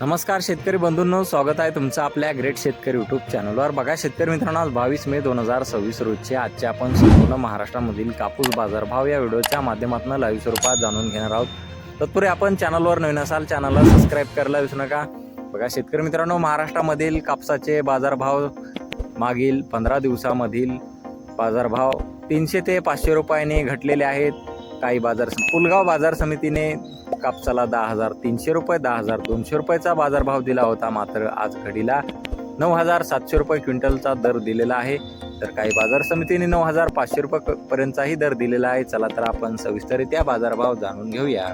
नमस्कार शेतकरी बंधूंनो, स्वागत आहे तुमचं आपल्या ग्रेट शेतकरी यूट्यूब चॅनलवर। बघा शेतकरी मित्रांनो, आज 22 मे 2026 रोजचे आजचे आपण संपूर्ण महाराष्ट्रामधील कापूस बाजारभाव या व्हिडिओच्या माध्यमातून लाईव्ह स्वरूपात जाणून घेणार आहोत। तत्पूर्वी आपण चॅनलवर नवीन असाल चॅनलला सबस्क्राईब करायला विसरू नका। बघा शेतकरी मित्रांनो, महाराष्ट्रामधील कापसाचे बाजारभाव मागील 15 दिवसामधील बाजारभाव 300 ते 500 रुपयांनी घटलेले आहेत। काही पुलगाव बाजार समितीने कापसाला 10,300 रुपये 10,200 रुपयाचा बाजारभाव दिला होता, मात्र आज घडीला 9,700 रुपये क्विंटलचा दर दिलेला आहे। तर काही बाजार समितीने 9,500 रुपये पर्यंतचाही दर दिलेला आहे। चला तर आपण सविस्तररित्या बाजारभाव जाणून घेऊया।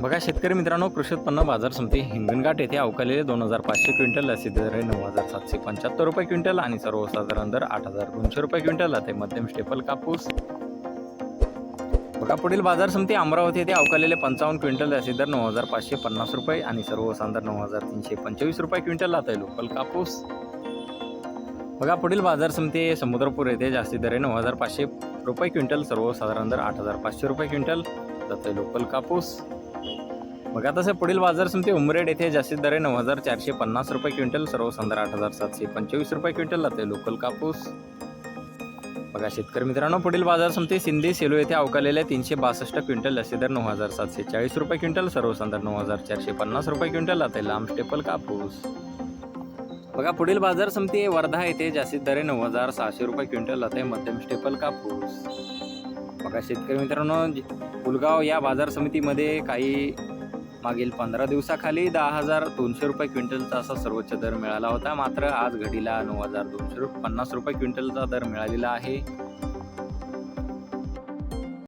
बघा शेतकरी मित्रांनो, कृषी उत्पन्न बाजार समिती हिंगणघाट येथे अवकालेले 2,500 क्विंटल असे दर आहे 9,775 रुपये क्विंटल आणि सर्वसाधारण दर 8,200 रुपये क्विंटल आहे। मध्यम स्टेपल कापूस बघा पुढील बाजार समिती अमरावती येथे अवकालेले 55 क्विंटल असे दर 9,550 रुपये आणि सर्वसाधारण 9,325 रुपये क्विंटल आहे लोकल कापूस। बघा पुढील बाजार समिती समुद्रपूर येथे जास्ती दर आहे 9,500 रुपये क्विंटल, सर्वसाधारण दर 8,500 रुपये क्विंटल जाते लोकल कापूस। बघा तसे पुढील बाजार समिती उमरेड येथे जास्ती दर आहे 9,450 रुपये क्विंटल, सर्वसाधारण 8,725 रुपये क्विंटल जाते लोकल कापूस। बघा शेतकरी मित्रांनो, पुढील बाजार समिती सिंधी सेलू येथे अवकालेले 362 क्विंटल असे दर 9,740 रुपये क्विंटल, सर्वसाधारण 9,450 रुपये क्विंटल जाते लांब स्टेपल कापूस। बघा पुढील बाजार समिती वर्धा येथे जास्तीत दर 9,600 रुपये क्विंटल जाते मध्यम स्टेपल कापूस। बघा शेतकरी मित्रांनो, पुलगाव या बाजार समितीमध्ये काही मागील 15 दिवसाखाली 10,200 रुपये क्विंटलचा असा सर्वोच्च दर मिळाला होता, मात्र आज घडीला 9,250 रुपये क्विंटलचा दर मिळालेला आहे।